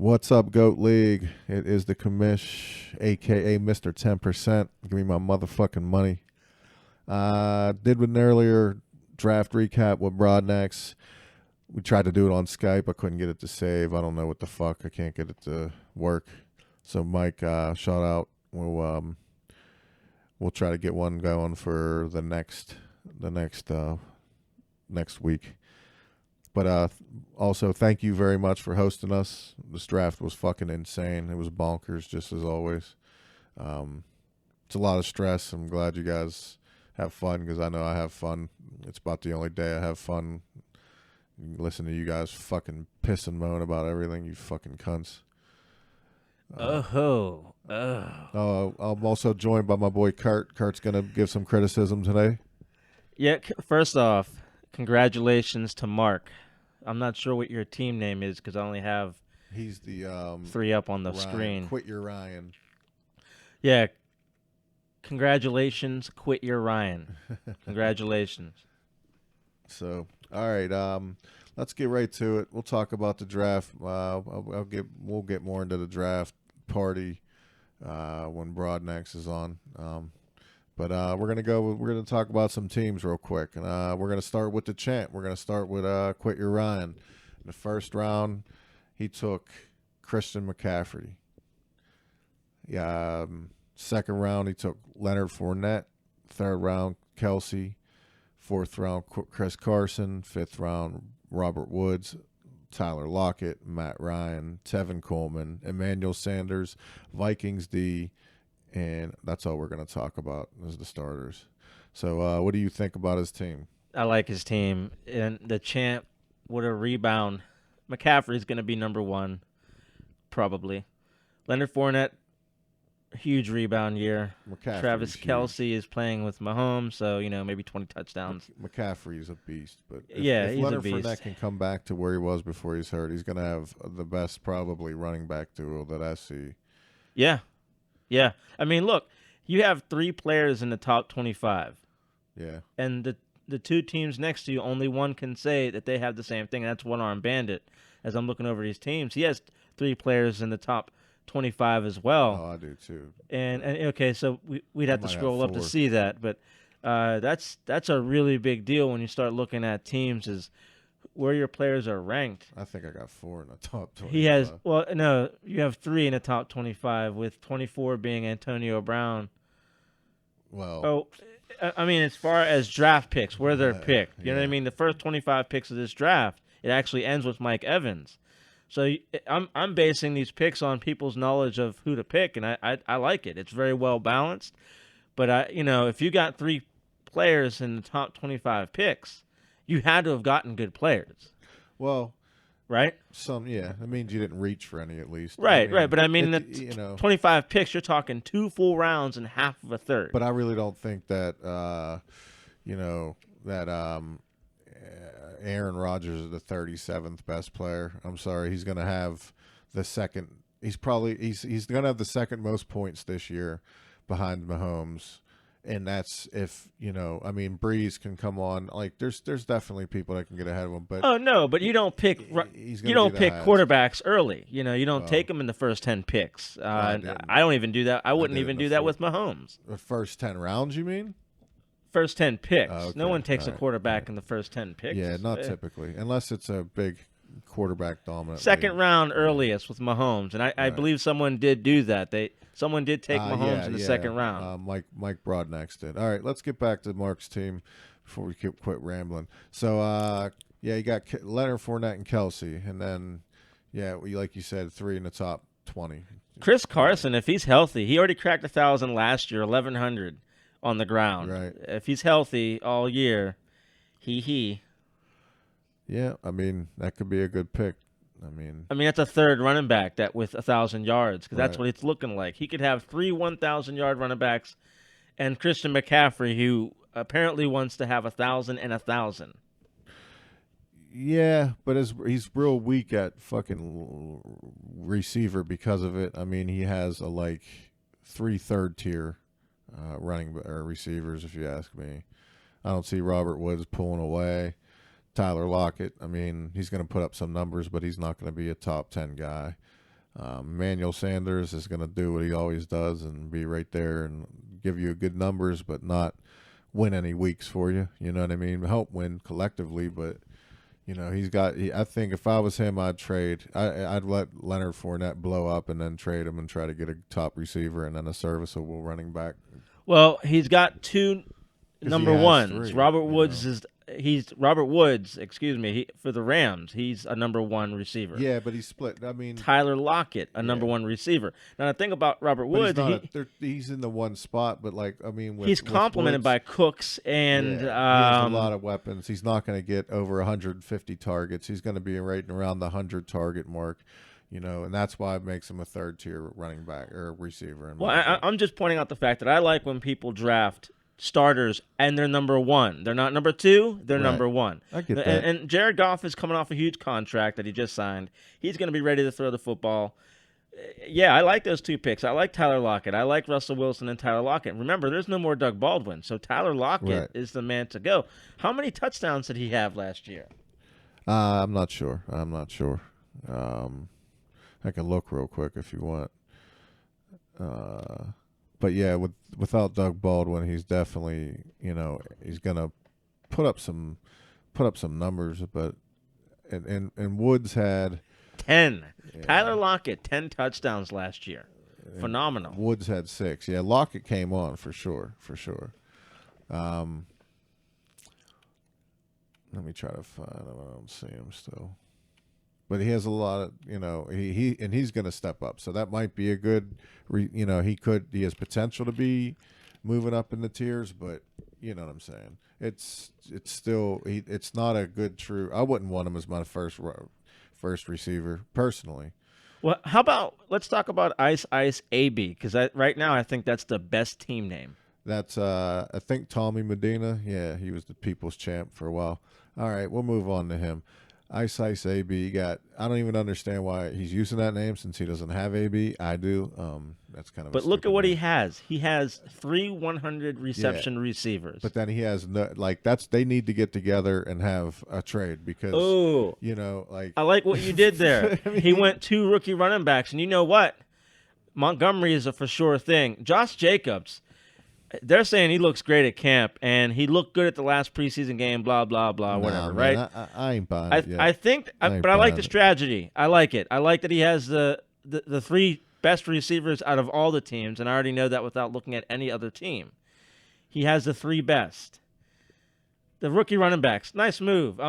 What's up, Goat League? It is the commish, aka Mr. 10%. Give me my motherfucking money. Did an earlier draft recap with Broadnex. We tried to do it on Skype. I couldn't get it to save. I don't know what the fuck. I can't get it to work. So Mike, shout out. We'll try to get one going for the next week. But also, thank you very much for hosting us. This draft was fucking insane. It was bonkers, just as always. It's a lot of stress. I'm glad you guys have fun because I know I have fun. It's about the only day I have fun. Listen to you guys fucking piss and moan about everything, you fucking cunts. Oh, I'm also joined by my boy Kurt. Kurt's going to give some criticism today. yeah. First off, congratulations to Mark. I'm not sure what your team name is because I only have He's the 3 up on the Ryan. screen. Quit your Ryan. Yeah. Congratulations, quit your Ryan. Congratulations. So, all right, let's get right to it. We'll talk about the draft. We'll get more into the draft party when Broadnex is on. But we're gonna talk about some teams real quick, and we're gonna start with the champ. We're gonna start with Quit Your Ryan. In the first round, he took Christian McCaffrey. Yeah. Second round, he took Leonard Fournette. Third round, Kelsey. Fourth round, Chris Carson. Fifth round, Robert Woods, Tyler Lockett, Matt Ryan, Tevin Coleman, Emmanuel Sanders, Vikings D, and that's all we're going to talk about as the starters. So what do you think about his team? I like his team. And the champ with a rebound. McCaffrey's going to be number 1, probably. Leonard Fournette, huge rebound year. Travis Kelce is playing with Mahomes, so maybe 20 touchdowns. McCaffrey is a beast, but if he's Leonard a beast. Fournette can come back to where he was before he's hurt, he's going to have the best probably running back duo that I see. Yeah. I mean, look, you have 3 players in the top 25. Yeah. And the 2 teams next to you, only one can say that they have the same thing. And that's One Arm Bandit. As I'm looking over these teams, he has 3 players in the top 25 as well. Oh, I do too. And okay, so we'd have to scroll up to see that, but that's a really big deal when you start looking at teams is where your players are ranked. I think I got 4 in the top 25. He has you have 3 in the top 25 with 24 being Antonio Brown. Well, I mean, as far as draft picks, where they're picked, you know what I mean? The first 25 picks of this draft, it actually ends with Mike Evans. So I'm basing these picks on people's knowledge of who to pick, and I like it. It's very well balanced. But if you got 3 players in the top 25 picks, you had to have gotten good players. Well, right? That means you didn't reach for any at least. Right. But I mean, 25 picks, you're talking 2 full rounds and half of a third. But I really don't think that Aaron Rodgers is the 37th best player. I'm sorry, he's going to have the second. He's going to have the second most points this year, behind Mahomes, and that's if Breeze can come on. Like there's definitely people that can get ahead of him. But you don't pick quarterbacks early. You don't take them in the first 10 picks. I don't even do that. I wouldn't even do that with Mahomes. The first 10 rounds, you mean? First 10 picks. Okay. No one takes a quarterback in the first 10 picks. Yeah, not typically, unless it's a big quarterback dominant. Second round earliest with Mahomes, and I believe someone did do that. Someone did take Mahomes in the second round. Mike Broadnex did. All right, let's get back to Mark's team before we quit rambling. So you got Leonard Fournette and Kelsey, and then like you said, 3 in the top 20. Chris Carson, if he's healthy, he already cracked 1,000 last year, 1,100 on the ground. Right. If he's healthy all year, he. Yeah, I mean that could be a good pick. I mean that's a third running back that with 1,000 yards because that's what it's looking like. He could have 3 1,000-yard running backs, and Christian McCaffrey, who apparently wants to have 1,000 and 1,000. Yeah, but he's real weak at fucking receiver because of it. I mean, he has 3 third-tier running or receivers, if you ask me. I don't see Robert Woods pulling away. Tyler Lockett, I mean, he's going to put up some numbers, but he's not going to be a top 10 guy. Emmanuel Sanders is going to do what he always does and be right there and give you good numbers, but not win any weeks for you. You know what I mean? Help win collectively, but you know he's got. I think if I was him, I'd trade. I'd let Leonard Fournette blow up and then trade him and try to get a top receiver and then a serviceable running back. Well, he's got two number has ones. three, Robert you Woods know. is Robert Woods. Excuse me. For the Rams, he's a number one receiver. Yeah, but he's split. I mean, Tyler Lockett, a number Yeah. one receiver. Now the thing about Robert but Woods, he's in the one spot. But like, I mean, he's complemented by Cooks and he has a lot of weapons. He's not going to get over 150 targets. He's going to be right around the 100 target mark. You know, and that's why it makes him a third tier running back or receiver. Well, I'm just pointing out the fact that I like when people draft starters and they're number one. They're not number two. They're Right. number one. I get that. And Jared Goff is coming off a huge contract that he just signed. He's going to be ready to throw the football. Yeah, I like those two picks. I like Tyler Lockett. I like Russell Wilson and Tyler Lockett. Remember, there's no more Doug Baldwin, so Tyler Lockett Right. is the man to go. How many touchdowns did he have last year? I'm not sure. I can look real quick if you want. But yeah, without Doug Baldwin, he's definitely, you know, he's gonna put up some numbers. But and Woods had 10. Tyler Lockett, 10 touchdowns last year. Phenomenal. Woods had 6. Yeah, Lockett came on for sure. Let me try to find him. I don't see him still. But he has a lot of, you know, he's going to step up. So that might be a good, you know, he has potential to be moving up in the tiers, but you know what I'm saying. It's still, it's not a good true. I wouldn't want him as my first receiver personally. Well, how about let's talk about Ice Ice AB because right now I think that's the best team name. That's I think Tommy Medina. Yeah, he was the people's champ for a while. All right, we'll move on to him. Ice Ice AB got. I don't even understand why he's using that name since he doesn't have AB. I do. That's kind of. But look at what he has. He has 3 100 reception receivers. But then he has no, like that's they need to get together and have a trade because you know like I like what you did there. I mean, he went 2 rookie running backs, and you know what? Montgomery is a for sure thing. Josh Jacobs. They're saying he looks great at camp, and he looked good at the last preseason game. Blah blah blah, whatever. Man, right? I ain't buying it yet. I think, but I like the strategy. I like it. I like that he has the 3 best receivers out of all the teams, and I already know that without looking at any other team. He has the 3 best. The rookie running backs, nice move.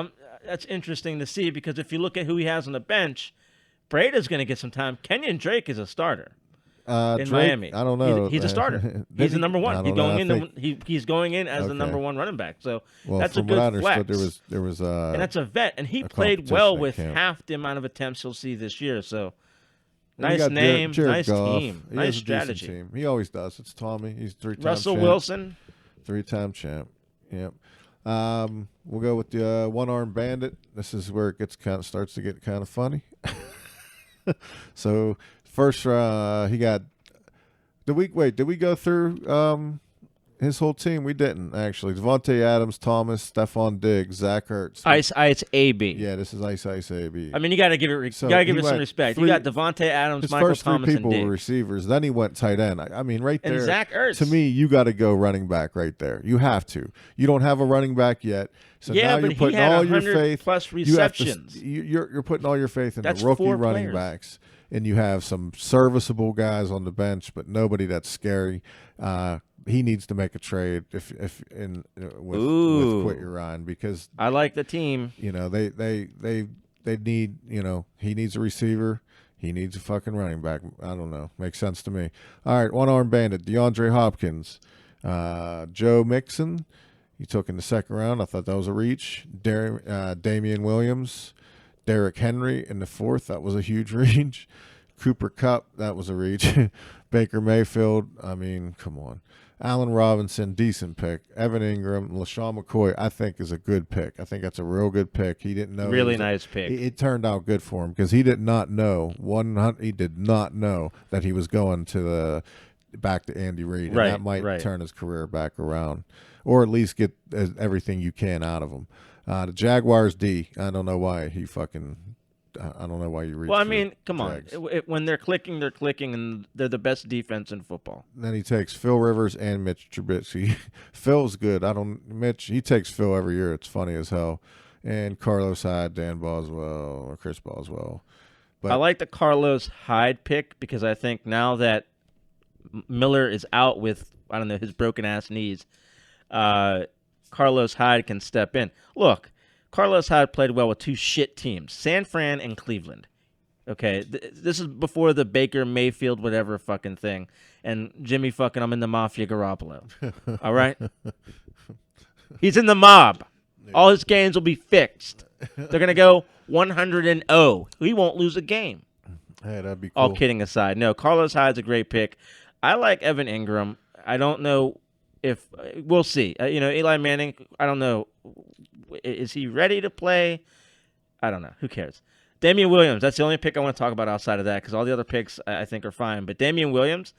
That's interesting to see because if you look at who he has on the bench, Breda's going to get some time. Kenyon Drake is a starter. In Drake, Miami, I don't know. He's a starter. He's the number one. He's going in as the number one running back. So that's a good flex. There was and that's a vet, and he played well with half the amount of attempts you'll see this year. So nice name, Jared nice Goff. team, He nice has a strategy. decent team. He always does. It's Tommy. He's 3-time Russell champ. Wilson, 3-time champ. Yep. We'll go with the one-armed bandit. This is where it starts to get kind of funny. So first, he got. Did we go through his whole team? We didn't actually. Devontae Adams, Thomas, Stephon Diggs, Zach Ertz. Ice AB. Yeah, this is Ice AB. I mean, you got to give it. So you got to give he it some went respect. 3 You got Devontae Adams, his Michael first Thomas, 3 and people were Diggs. receivers. Then he went tight end. I mean, right there. And Zach Ertz. To me, you got to go running back right there. You have to. You don't have a running back yet. So Yeah, now but you're putting he had all your 100 faith. plus You have to, receptions. you're putting all your faith in That's the rookie 4 running players. backs, and you have some serviceable guys on the bench, but nobody that's scary. He needs to make a trade with Quit Your Ryan because I like the team. you know they need, you know, he needs a receiver. He needs a fucking running back. I don't know. Makes sense to me. All right, one-armed bandit, DeAndre Hopkins, Joe Mixon. He took in the second round. I thought that was a reach. Damian Williams, Derrick Henry in the 4th. That was a huge reach. Cooper Kupp. That was a reach. Baker Mayfield. I mean, come on. Allen Robinson, decent pick. Evan Ingram, LaShawn McCoy, I think is a good pick. I think that's a real good pick. He didn't know. Really nice pick. It turned out good for him because he did not know he did not know that he was going to back to Andy Reid. And that might turn his career back around, or at least get everything you can out of him. The Jaguars D. I don't know why he fucking I don't know why you reach. Well, I for mean, come Jags. on. When they're clicking, and they're the best defense in football. Then he takes Phil Rivers and Mitch Trubisky. Phil's good. Mitch. He takes Phil every year. It's funny as hell. And Carlos Hyde, Dan Boswell, or Chris Boswell. But I like the Carlos Hyde pick because I think now that Miller is out with, I don't know, his broken ass knees, Carlos Hyde can step in. Look, Carlos Hyde played well with two shit teams, San Fran and Cleveland. Okay, this is before the Baker Mayfield whatever fucking thing, and Jimmy fucking I'm in the Mafia Garoppolo. All right, he's in the mob. All his games will be fixed. They're gonna go 100-0. He won't lose a game. Hey, that'd be cool. All kidding aside, no, Carlos Hyde's a great pick. I like Evan Ingram. I don't know if we'll see. Eli Manning. I don't know. Is he ready to play? I don't know. Who cares? Damian Williams. That's the only pick I want to talk about outside of that because all the other picks I think are fine. But Damian Williams,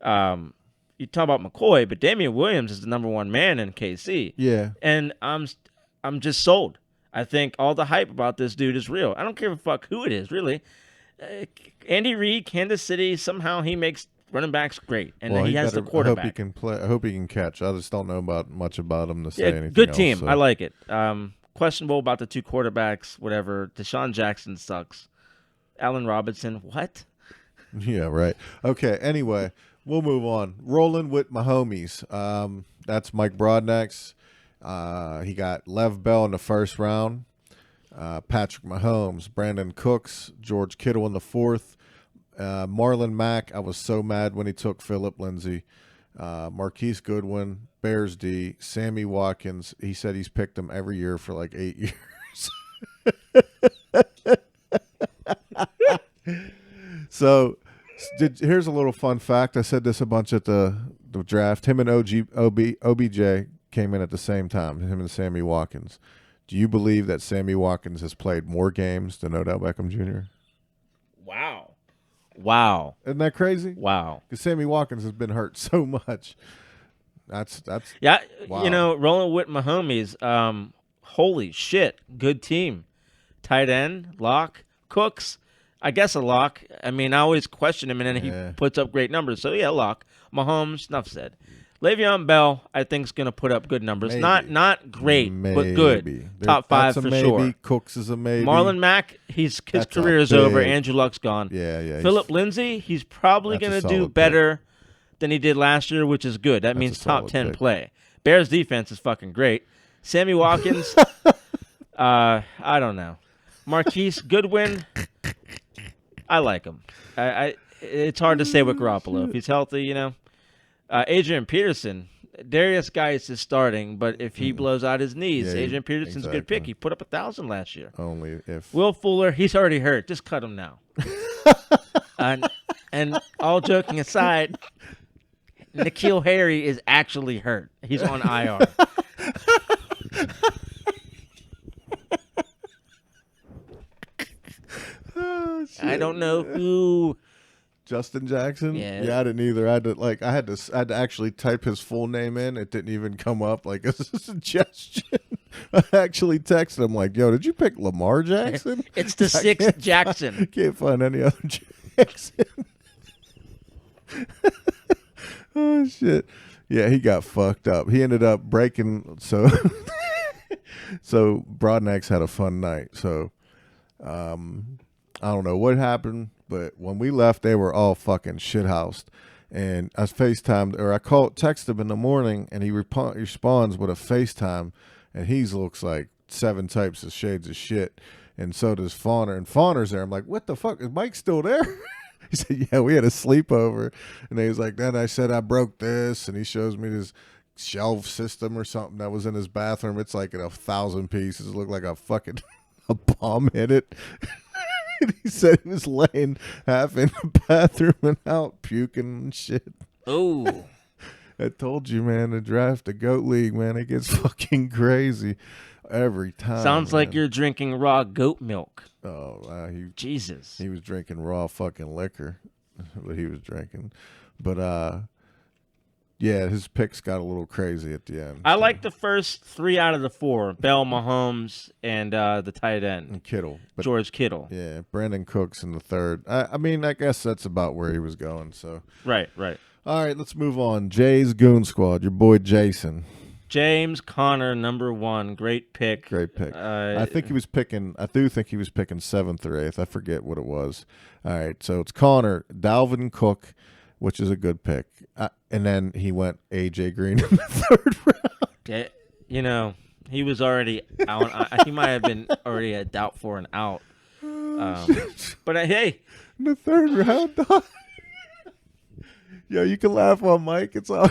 you talk about McCoy, but Damian Williams is the number one man in KC. Yeah. And I'm just sold. I think all the hype about this dude is real. I don't care a fuck who it is, really. Andy Reid, Kansas City, somehow he makes running backs great, and he has the quarterback. I hope he can play. I hope he can catch. I just don't know much about him to say anything. Good else, team. so. I like it. Questionable about the two quarterbacks. Whatever. Deshaun Jackson sucks. Allen Robinson. What? Yeah. Right. Okay. Anyway, we'll move on. Rolling with my homies. That's Mike Broadnax. He got Lev Bell in the first round. Patrick Mahomes, Brandon Cooks, George Kittle in the fourth. Marlon Mack, I was so mad when he took Phillip Lindsay. Marquise Goodwin, Bears D, Sammy Watkins. He said he's picked him every year for like 8 years. So here's a little fun fact. I said this a bunch at the draft. Him and OBJ came in at the same time, him and Sammy Watkins. Do you believe that Sammy Watkins has played more games than Odell Beckham Jr.? Wow. Isn't that crazy? Wow. Because Sammy Watkins has been hurt so much. That's Yeah. wow. Rolling with my homies. Holy shit. Good team. Tight end, lock, Cooks. I guess a lock. I mean, I always question him, and then he puts up great numbers. So, yeah, lock. Mahomes, enough said. Le'Veon Bell, I think, is going to put up good numbers. Maybe. Not great, but good. Top five for maybe. sure. Cooks is a maybe. Marlon Mack, his career is over. Andrew Luck's gone. Yeah. Phillip Lindsay, he's probably going to do better than he did last year, which is good. That means top 10 play. Bears defense is fucking great. Sammy Watkins, I don't know. Marquise Goodwin, I like him. It's hard to say with Garoppolo. If he's healthy, Adrian Peterson, Darius Geis is starting, but if he blows out his knees, Adrian Peterson's a good pick. He put up 1,000 last year. Only if Will Fuller, he's already hurt. Just cut him now. And all joking aside, N'Keal Harry is actually hurt. He's on IR. Oh, shit. I don't know who. Justin Jackson? Yeah. I didn't either. I had to actually type his full name in. It didn't even come up like as a suggestion. I actually texted him like, "Yo, did you pick Lamar Jackson?" It's the sixth Jackson. Can't find any other Jackson. Oh shit. Yeah, he got fucked up. He ended up breaking so Broadnax had a fun night. So I don't know what happened. But when we left, they were all fucking shithoused. And I texted him in the morning, and he responds with a FaceTime, and he looks like 7 types of shades of shit. And so does Fauner. And Fauner's there. I'm like, what the fuck? Is Mike still there? He said, yeah, we had a sleepover. And he was like, then I said I broke this, and he shows me this shelf system or something that was in his bathroom. It's like in 1,000 pieces. It looked like a fucking a bomb hit it. He said he was laying half in the bathroom and out puking and shit. Oh. I told you, man, the draft, the GOAT League, man, it gets fucking crazy every time. Sounds like you're drinking raw goat milk. Oh, Jesus. He was drinking raw fucking liquor. What he was drinking. But Yeah, his picks got a little crazy at the end. I like the first 3 out of the 4: Bell, Mahomes, and the tight end and Kittle, but George Kittle. yeah, Brandon Cooks in the third. I mean, I guess that's about where he was going. So, Right, right. all right, let's move on. Jay's Goon Squad, your boy Jason. James Conner, number 1, great pick. Great pick. I think he was picking. I do think he was picking 7th or 8th. I forget what it was. All right, so it's Conner, Dalvin Cook, which is a good pick, and then he went AJ Green in the 3rd round. Yeah, you know, he was already out. He might have been already a doubt for an out. But hey, In the 3rd round, dog. Yo, you can laugh on Mike. It's all.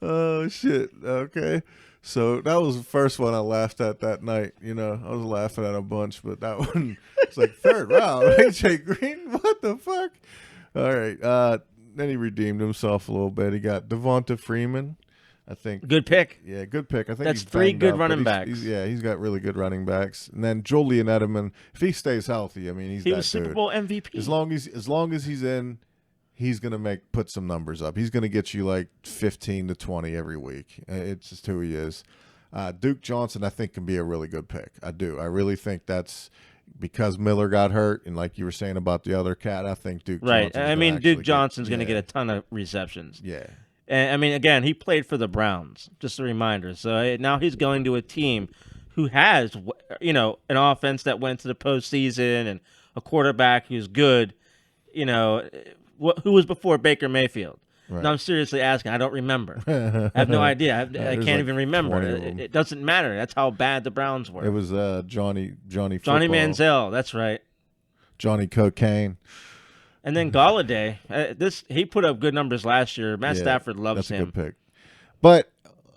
Oh shit. Okay. So that was the first one I laughed at that night. You know, I was laughing at a bunch, but that one it's like 3rd round. AJ Green, what the fuck? All right. Then he redeemed himself a little bit. He got Devonta Freeman. I think good pick. Yeah, good pick. I think That's he's 3 banged good up, but running backs. He's got really good running backs. And then Julian Edelman, if he stays healthy, I mean, He that was Super dude. Bowl MVP. As long as he's in, he's gonna put some numbers up. He's gonna get you like 15 to 20 every week. It's just who he is. Duke Johnson, I think, can be a really good pick. I do. I really think that's because Miller got hurt, and like you were saying about the other cat, I think Duke. Right. Johnson's I mean, gonna Duke actually Johnson's going to yeah. get a ton of receptions. Yeah. And I mean, again, he played for the Browns. Just a reminder. So now he's going to a team who has, you know, an offense that went to the postseason and a quarterback who's good. You know, who was before Baker Mayfield? Right. No, I'm seriously asking. I don't remember. I have no idea. I can't like even remember. 20 of them. It doesn't matter. That's how bad the Browns were. It was Johnny Johnny Football, Manziel. That's right. Johnny Cocaine. And then Galladay. He put up good numbers last year. Matt Yeah, Stafford loves that's him. a good pick. But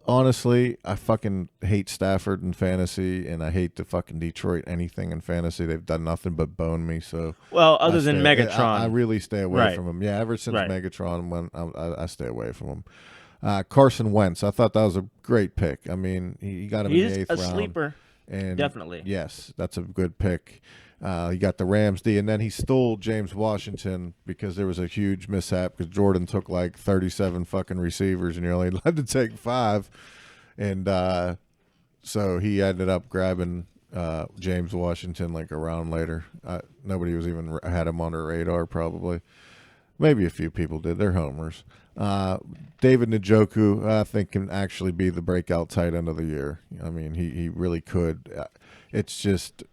honestly, I fucking hate Stafford in fantasy, and I hate the fucking Detroit anything in fantasy. They've done nothing but bone me. So Well, other than I Megatron. I really stay away Right. from him. Yeah, ever since Right. Megatron went, I stay away from him. Carson Wentz, I thought that was a great pick. I mean, he got him in He's the 8th a round. sleeper. And Definitely. Yes, that's a good pick. He got the Rams D, and then he stole James Washington because there was a huge mishap because Jordan took like 37 fucking receivers, and you're only allowed to take 5. And so he ended up grabbing James Washington like a round later. Nobody was even had him on their radar probably. Maybe a few people did. They're homers. David Njoku, I think, can actually be the breakout tight end of the year. I mean, he really could. It's just,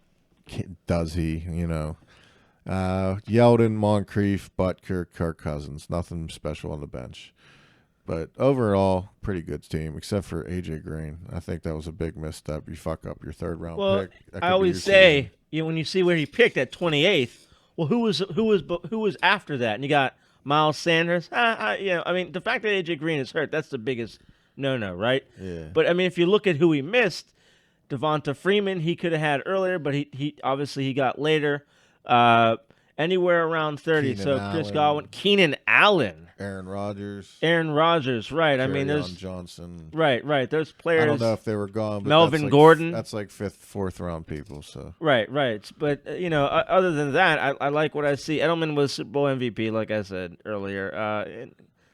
does he? You know, Yeldon, Moncrief, Butker, Kirk Cousins. Nothing special on the bench. But overall, pretty good team, except for AJ Green. I think that was a big misstep. You fuck up your 3rd round Well, pick. That could I be always your say, season. you know, when you see where he picked at 28th, well, who was after that? And you got Miles Sanders. You know, I mean, the fact that AJ Green is hurt, that's the biggest no, right? Yeah. But I mean, if you look at who he missed, Devonta Freeman, he could have had earlier, but he obviously he got later. Anywhere around 30. Keenan So Chris Allen. Godwin, Keenan Allen, Aaron Rodgers, Aaron Rodgers, right? I mean, Kerryon there's Johnson. right. There's players. I don't know if they were gone. But Melvin that's like, Gordon. That's like 5th, 4th round people. So Right. But you know, other than that, I like what I see. Edelman was Super Bowl MVP, like I said earlier.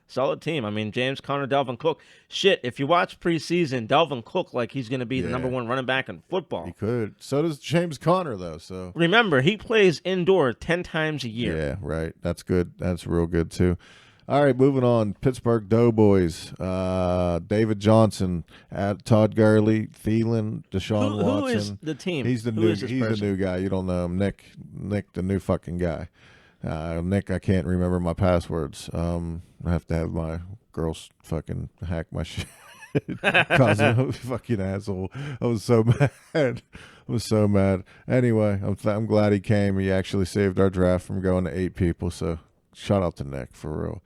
Solid team. I mean, James Conner, Dalvin Cook. Shit, if you watch preseason, Dalvin Cook like he's going to be the Yeah. #1 running back in football. he could. So does James Conner though. So Remember, he plays indoor 10 times a year. yeah, right. That's good. That's real good too. All right, moving on. Pittsburgh Doughboys. David Johnson, Todd Gurley, Thielen, Deshaun Watson. Who is the team? He's the Who new. is this He's the person? new guy. You don't know him, Nick, the new fucking guy. Nick, I can't remember my passwords. I have to have my girls fucking hack my shit. Cause I'm a fucking asshole. I was so mad. Anyway, I'm glad he came. He actually saved our draft from going to 8 people. So shout out to Nick for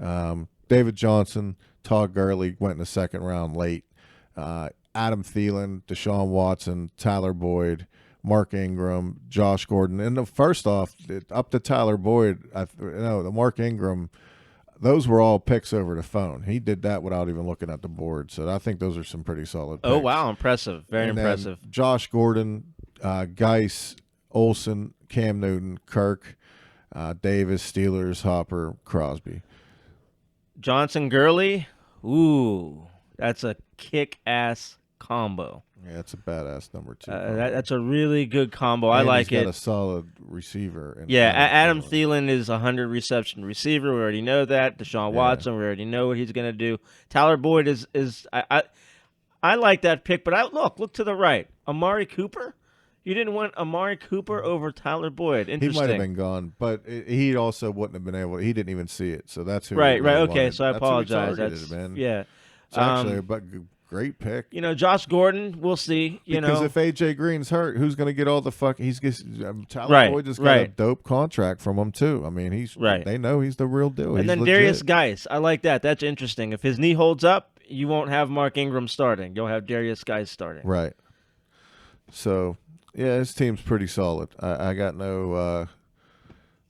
real. David Johnson, Todd Gurley went in the 2nd round late. Adam Thielen, Deshaun Watson, Tyler Boyd, Mark Ingram, Josh Gordon. And first off, up to Tyler Boyd, the Mark Ingram, those were all picks over the phone. He did that without even looking at the board. So I think those are some pretty solid picks. Oh, wow. Impressive. Very And then impressive. Josh Gordon, Geis, Olsen, Cam Newton, Kirk, Davis, Steelers, Hopper, Crosby. Johnson Gurley. Ooh, that's a kick-ass combo. Yeah, that's a badass number 2. That's a really good combo. I And like he's it. got a solid receiver. In Yeah, Adam Thielen is a 100 reception receiver. We already know that. Deshaun Yeah. Watson, we already know what he's going to do. Tyler Boyd is I like that pick, but look to the right. Amari Cooper. You didn't want Amari Cooper over Tyler Boyd. He Interesting. might have been gone, but he also wouldn't have been able. He didn't even see it, so that's who. Right. he really Okay, wanted. so I That's who he apologize. targeted, That's man. yeah. It's actually a great pick. Josh Gordon. We'll see. Because if AJ Green's hurt, who's going to get all the fuck? Tyler Right, Boyd just got a right. dope contract from him too. I mean, he's Right. They know he's the real deal. and He's then legit. Darius Geis. I like that. That's interesting. If his knee holds up, you won't have Mark Ingram starting. You'll have Darius Geis starting. Right. So yeah, his team's pretty solid. I got no.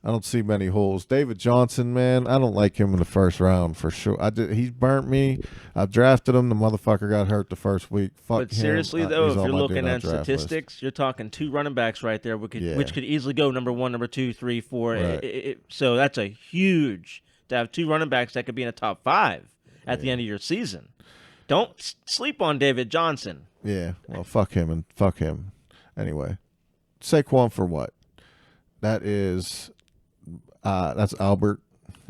I don't see many holes. David Johnson, man, I don't like him in the first round for sure. He's burnt me. I drafted him. The motherfucker got hurt the first week. Fuck But him. seriously, though, He's if on you're my do looking not at draft list. statistics, you're talking 2 running backs right there, which Yeah. could easily go number 1, number 2, 3, 4. Right. So that's a huge to have 2 running backs that could be in the top 5 at the end of your season. Don't sleep on David Johnson. Yeah, well, fuck him and fuck him. Anyway, Saquon for what? That's Albert,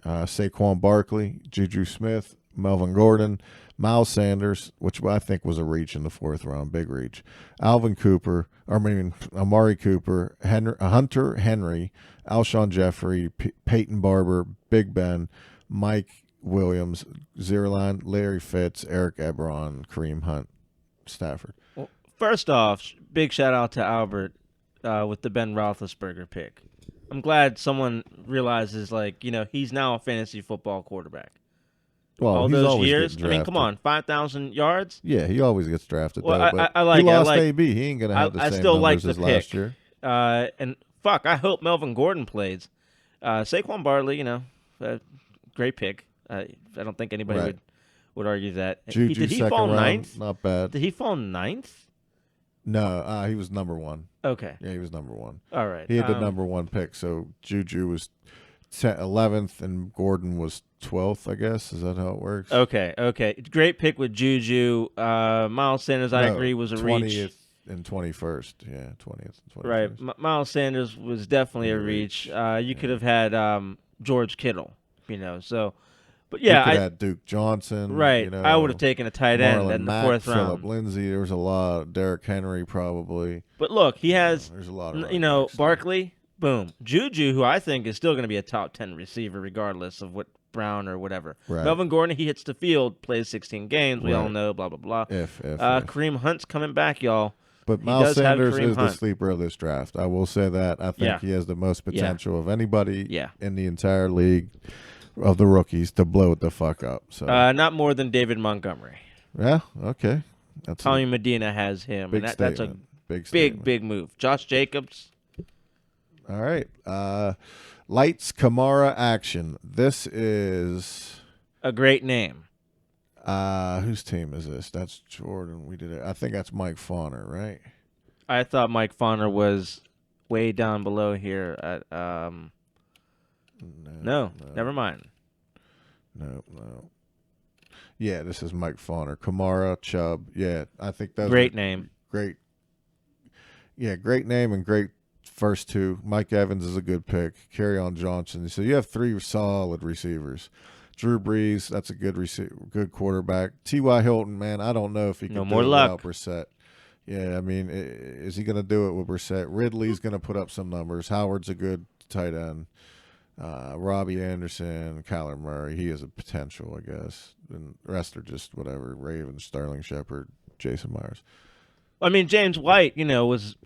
Saquon Barkley, Juju Smith, Melvin Gordon, Miles Sanders, which I think was a reach in the 4th round, big reach. Amari Cooper, Hunter Henry, Alshon Jeffrey, Peyton Barber, Big Ben, Mike Williams, Zierlein, Larry Fitz, Eric Ebron, Kareem Hunt, Stafford. Well, first off, big shout out to Albert with the Ben Roethlisberger pick. I'm glad someone realizes, he's now a fantasy football quarterback. Well, All he's those always years, getting I mean, come drafted. on, 5,000 yards. Yeah, he always gets drafted. Well, though, but I like he it. I lost like- AB. He ain't gonna have the I same still like numbers the as last pick. year. And fuck, I hope Melvin Gordon plays. Saquon Barkley, great pick. I don't think anybody Right. would argue that. Juju Did he second fall round, ninth? not bad. Did he fall ninth? No, he was number 1. Okay, Yeah, he was number 1. all right. He had the number 1 pick, so Juju was 11th and Gordon was 12th, I guess. Is that how it works? Okay. Great pick with Juju. Miles Sanders, I No, agree, was a 20th reach. and 21st. Yeah, 20th and 21st. Right, Miles Sanders was definitely a reach. You could have had George Kittle, So, but You yeah, could have Duke Johnson. right. I would have taken a tight end Marlon in the Mack, 4th Phillip round. Lindsay. There was a lot. Derrick Henry, probably. But look, he has, There's a lot of running backs there. Barkley, boom. Juju, who I think is still going to be a top 10 receiver regardless of what Brown or whatever. Right. Melvin Gordon, he hits the field, plays 16 games. We all Right. know, blah, blah, blah. If. Kareem Hunt's coming back, y'all. But he Miles does have Sanders Kareem is the Hunt. sleeper of this draft. I will say that. I think Yeah. he has the most potential of anybody Yeah. in the entire league of the rookies to blow it the fuck up. So Not more than David Montgomery. yeah, okay. That's Tommy a Medina has him. big And statement. that's a big statement. big move. Josh Jacobs. All right. Lights Kamara action. This is A great name. whose team is this? That's Jordan. We did it. I think that's Mike Fauner, right? I thought Mike Fauner was way down below here at No, never mind. No. Yeah, this is Mike Fauner. Kamara, Chubb. Yeah, I think that's Great name. Great. Yeah, great name and great first 2. Mike Evans is a good pick. On Johnson. So you have 3 solid receivers. Drew Brees, that's a good good quarterback. T.Y. Hilton, man, I don't know if he can No do more it luck. without Brissett. Yeah, I mean, is he going to do it with Brissett? Ridley's going to put up some numbers. Howard's a good tight end. Robbie Anderson, Kyler Murray, he has a potential, I guess. And the rest are just whatever. Ravens, Sterling Shepard, Jason Myers. I mean, James White, was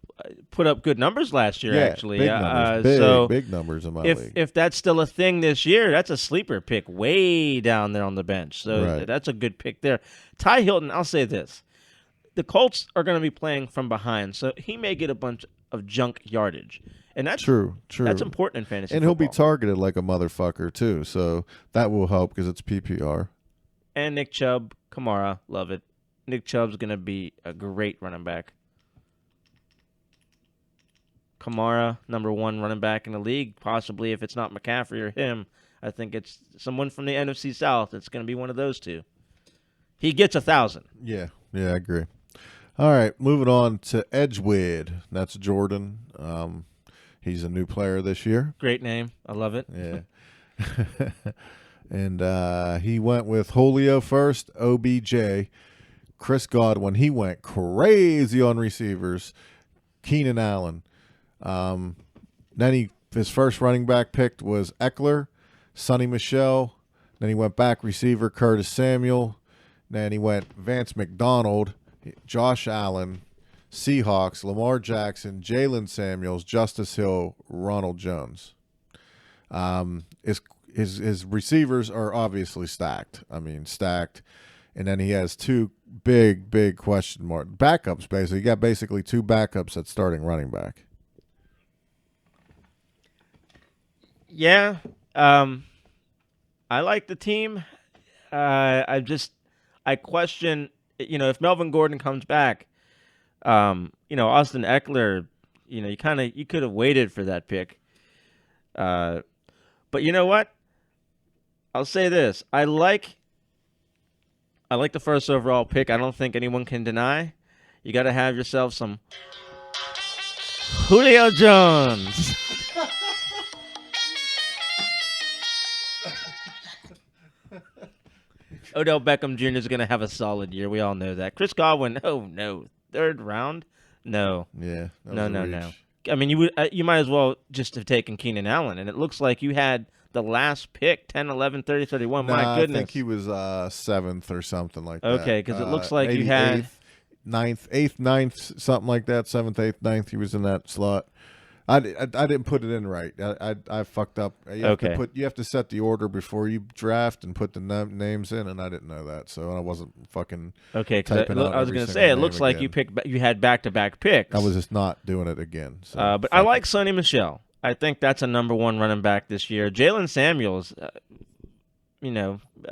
put up good numbers last year, actually. Big numbers. Big numbers in my league. If that's still a thing this year, that's a sleeper pick way down there on the bench. So Right. that's a good pick there. Ty Hilton, I'll say this. The Colts are going to be playing from behind, so he may get a bunch of junk yardage. and that's True. That's important in fantasy. And he'll be football. targeted like a motherfucker too, so that will help because it's PPR. And Nick Chubb, Kamara, love it. Nick Chubb's gonna be a great running back. Kamara, number 1 running back in the league. Possibly, if it's not McCaffrey or him, I think it's someone from the NFC South. It's going to be one of those two. He gets 1,000. Yeah, I agree. All right, moving on to Edgewood. That's Jordan. He's a new player this year. Great name. I love it. Yeah. And he went with Julio first, OBJ, Chris Godwin. He went crazy on receivers. Keenan Allen. Then his first running back picked was Eckler, Sonny Michel. Then he went back receiver Curtis Samuel. Then he went Vance McDonald, Josh Allen, Seahawks, Lamar Jackson, Jalen Samuels, Justice Hill, Ronald Jones. His receivers are obviously stacked. I mean, stacked. And then he has 2 big question mark backups. Basically, he got basically 2 backups at starting running back. Yeah. I like the team. I question, if Melvin Gordon comes back, Austin Eckler, you could have waited for that pick. But you know what? I'll say this. I like the first overall pick. I don't think anyone can deny. You got to have yourself some Julio Jones. Odell Beckham Jr. is going to have a solid year. We all know that. Chris Godwin, oh no, 3rd round, no. Yeah, no. I mean, you might as well just have taken Keenan Allen, and it looks like you had the last pick, 10, 11, 30, 31. My goodness. I think he was 7th or something like that. Okay, because it looks like you had 8th, 9th, something like that. 7th, 8th, 9th. He was in that slot. I didn't put it in right. I fucked up. You have to set the order before you draft and put the names in, and I didn't know that, so I wasn't fucking typing out. I was going to say it looks like you had back-to-back picks. I was just not doing it again. So but I like Sonny Michel. I think that's a number 1 running back this year. Jalen Samuels,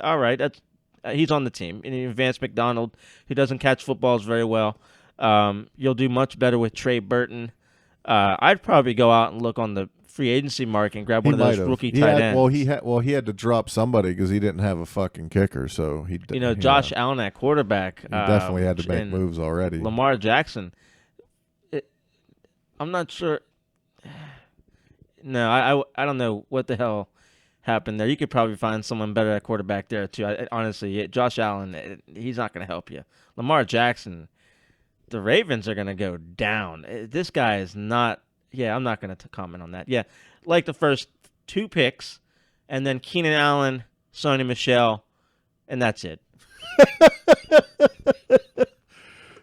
all right, he's on the team. And Vance McDonald, who doesn't catch footballs very well. You'll do much better with Trey Burton. I'd probably go out and look on the free agency market and grab one of those rookie tight ends. He had to drop somebody because he didn't have a fucking kicker. So Josh Allen at quarterback. He definitely had to make moves already. Lamar Jackson. I'm not sure. No, I don't know what the hell happened there. You could probably find someone better at quarterback there too. Honestly, Josh Allen, he's not going to help you. Lamar Jackson. The Ravens are going to go down. This guy is not. Yeah, I'm not going to comment on that. Yeah, like the first 2 picks, and then Keenan Allen, Sonny Michel, and that's it.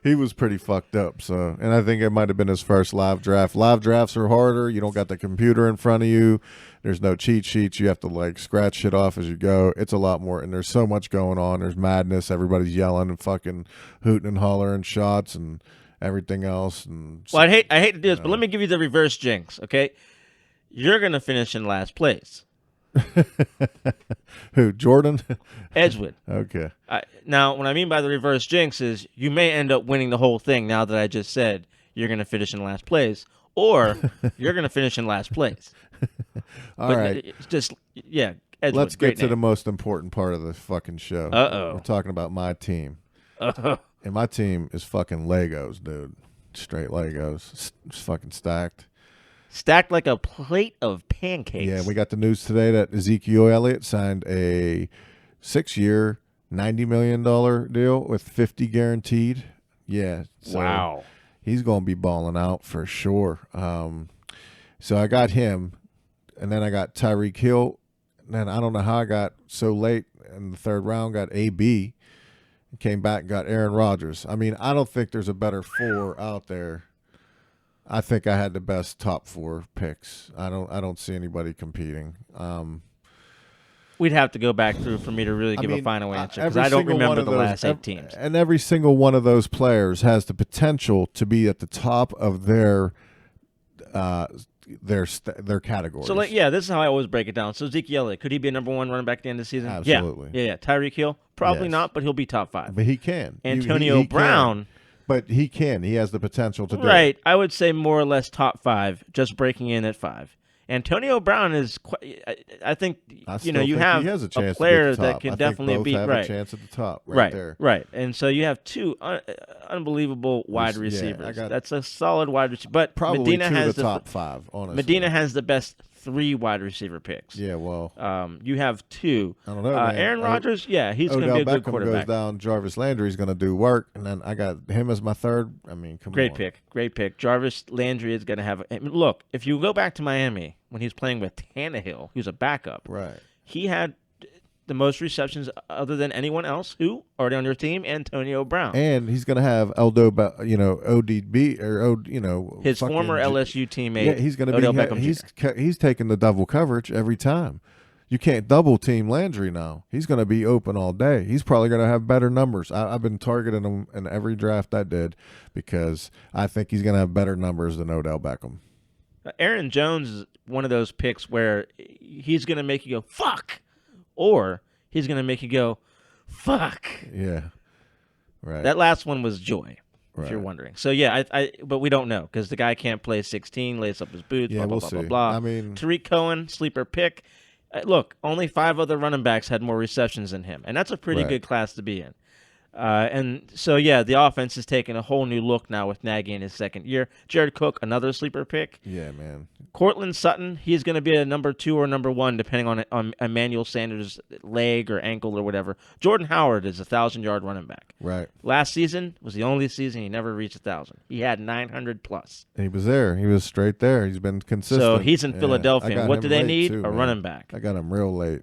He was pretty fucked up. And I think it might have been his first live draft. Live drafts are harder. You don't got the computer in front of you. There's no cheat sheets. You have to scratch shit off as you go. It's a lot more, and there's so much going on. There's madness. Everybody's yelling and fucking hooting and hollering shots and everything else. And well, I hate to do this, but let me give you the reverse jinx. Okay, you're gonna finish in last place. Who, Jordan? Edgewood. Okay. Now, what I mean by the reverse jinx is you may end up winning the whole thing now that I just said you're going to finish in last place, or you're going to finish in last place. All right. It's just, yeah. Edgewood, let's get to the most important part of the fucking show. Uh-oh. We're talking about my team. Uh-oh. And my team is fucking Legos, dude. Straight Legos. It's fucking stacked. Stacked like a plate of pancakes. Yeah, we got the news today that Ezekiel Elliott signed a 6-year, $90 million deal with 50 guaranteed. Yeah. So wow. He's going to be balling out for sure. So I got him, and then I got Tyreek Hill. And then I don't know how I got so late in the 3rd round, got AB. Came back and got Aaron Rodgers. I mean, I don't think there's a better 4 out there. I think I had the best top 4 picks. I don't see anybody competing. We'd have to go back through for me to really give a final answer because I don't remember the last 8 teams. And every single one of those players has the potential to be at the top of their their categories. So, like, yeah, this is how I always break it down. So, Zeke Elliott, could he be a number 1 running back at the end of the season? Absolutely. Yeah. Tyreek Hill, probably Yes. not, but he'll be top 5. But he can. Antonio he Brown. Can. But he can. He has the potential to do it. Right. I would say more or less top 5, just breaking in at 5. Antonio Brown is quite, I think, you have he has a, chance player to be at the top. that can I think definitely both beat, have right. a chance at the top right there. Right. And so you have 2 unbelievable wide receivers. That's a solid wide receiver. But Probably Medina 2 has of the top 5, honestly. Medina has the best 3 wide receiver picks. Yeah, well. You have 2. I don't know, man. Aaron Rodgers, he's going to be a good quarterback. Goes down, Jarvis Landry's going to do work, and then I got him as my 3rd. I mean, come on. Great pick. Jarvis Landry is going to have look, if you go back to Miami when he's playing with Tannehill, he was a backup. Right. He had the most receptions other than anyone else who already on your team, Antonio Brown. And he's going to have ODB or his former LSU teammate. Yeah, he's going to Odell be Beckham he's taking the double coverage every time. You can't double team Landry now. He's going to be open all day. He's probably going to have better numbers. I've been targeting him in every draft I did because I think he's going to have better numbers than Odell Beckham. Aaron Jones is one of those picks where he's going to make you go, fuck, or he's going to make you go, fuck. Yeah, right. That last one was joy, if Right. you're wondering. So, yeah, but we don't know because the guy can't play 16, lace up his boots, Yeah, blah, we'll blah, see. blah, blah, blah. I mean, Tariq Cohen, sleeper pick. Look, only 5 other running backs had more receptions than him, and that's a pretty Right. good class to be in. And so, yeah, the offense is taking a whole new look now with Nagy in his 2nd year. Jared Cook, another sleeper pick. Yeah, man. Cortland Sutton, he's going to be a number 2 or number 1, depending on Emmanuel Sanders' leg or ankle or whatever. Jordan Howard is a 1,000-yard running back. Right. Last season was the only season he never reached 1,000. He had 900 plus. He was there. He was straight there. He's been consistent. So he's in Yeah, Philadelphia. I got What him do they late need? too, A man. running back. I got him real late.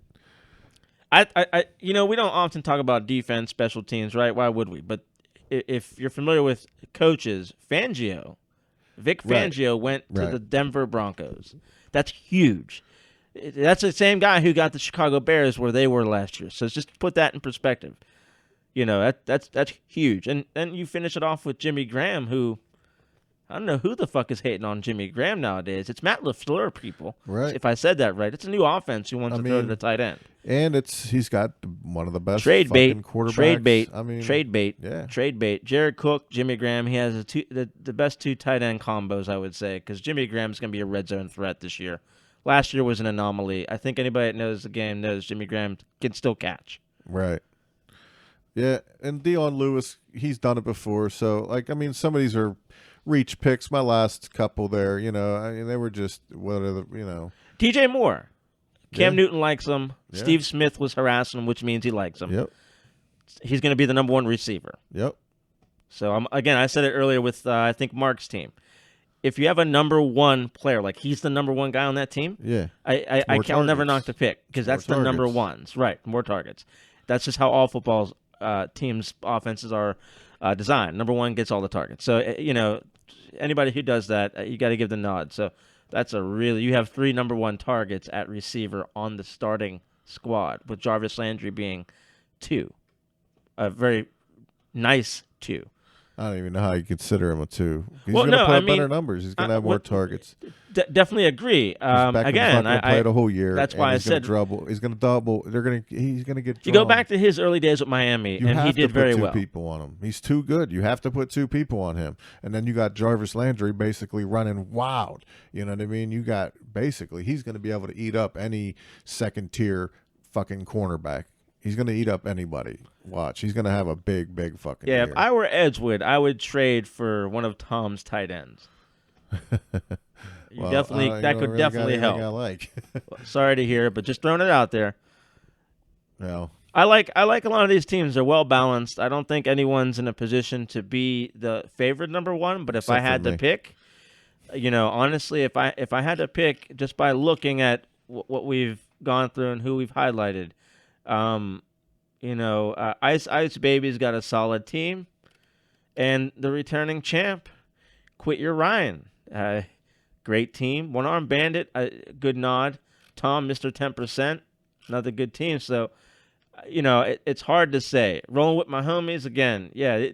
We don't often talk about defense, special teams, right? Why would we? But if you're familiar with coaches, Vic Fangio went to the Denver Broncos. That's huge. That's the same guy who got the Chicago Bears where they were last year. So just put that in perspective. That's huge. And then you finish it off with Jimmy Graham, who I don't know who the fuck is hating on Jimmy Graham nowadays. It's Matt LaFleur, people. Right. If I said that right. It's a new offense who wants to throw to the tight end. And he's got one of the best Trade bait, quarterbacks. trade bait, I mean, trade bait, yeah. trade bait. Jared Cook, Jimmy Graham. He has the best 2 tight end combos, I would say, because Jimmy Graham's going to be a red zone threat this year. Last year was an anomaly. I think anybody that knows the game knows Jimmy Graham can still catch. Right. Yeah, and Dion Lewis, he's done it before. So, some of these are reach picks. My last couple there, they were just DJ Moore. Cam Yeah. Newton likes him. Yeah. Steve Smith was harassing him, which means he likes him. Yep. He's going to be the number 1 receiver. Yep. So, again, I said it earlier with, I think, Mark's team. If you have a number 1 player, like he's the number 1 guy on that team, Yeah. I'll never knock the pick because that's the number targets. ones. Right, more targets. That's just how all football's teams' offenses are designed. Number 1 gets all the targets. So, anybody who does that, you got to give the nod. So, you have 3 number 1 targets at receiver on the starting squad, with Jarvis Landry being 2. A very nice 2. I don't even know how you consider him a 2. He's Well, going to no, put I up better mean, numbers. He's going to have more targets. Definitely agree. Beckham's Again, not going to play the whole year. that's and why I he's gonna said double. He's going to double. He's going to get. you go drawn. back to his early days with Miami, You and have he did to very put 2 well. people on him. He's too good. You have to put 2 people on him, and then you got Jarvis Landry basically running wild. You know what I mean? You got basically he's going to be able to eat up any 2nd tier fucking cornerback. He's going to eat up anybody. Watch. He's going to have a big fucking Yeah, year. if I were Edgewood, I would trade for one of Tom's tight ends. Well, that could definitely help. I like. Sorry to hear, but just throwing it out there. No. I like a lot of these teams. They're well balanced. I don't think anyone's in a position to be the favorite number 1. But if I Except had for to me. pick, honestly, if I had to pick just by looking at what we've gone through and who we've highlighted, Ice Baby's got a solid team, and the returning champ, Quit Your Ryan, great team. One Arm Bandit, good nod. Tom, Mr. 10%, another good team. So, it's hard to say. Rolling with my homies again. Yeah,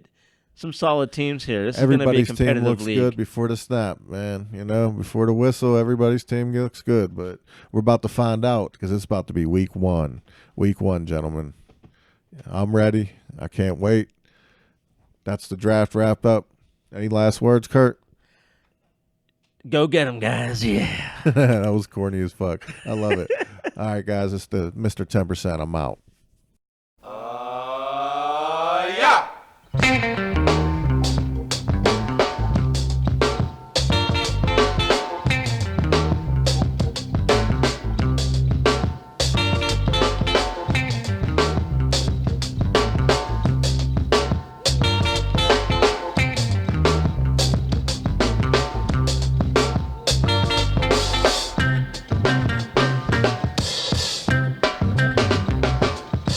some solid teams here. This is going to be a Everybody's team competitive looks league. good before the snap, man. You know, before the whistle, everybody's team looks good. But we're about to find out because it's about to be week one. Week one, gentlemen. I'm ready. I can't wait. That's the draft wrapped up. Any last words, Kurt? Go get them, guys. Yeah. That was corny as fuck. I love it. All right, guys. It's the Mr. 10%. I'm out. Yeah.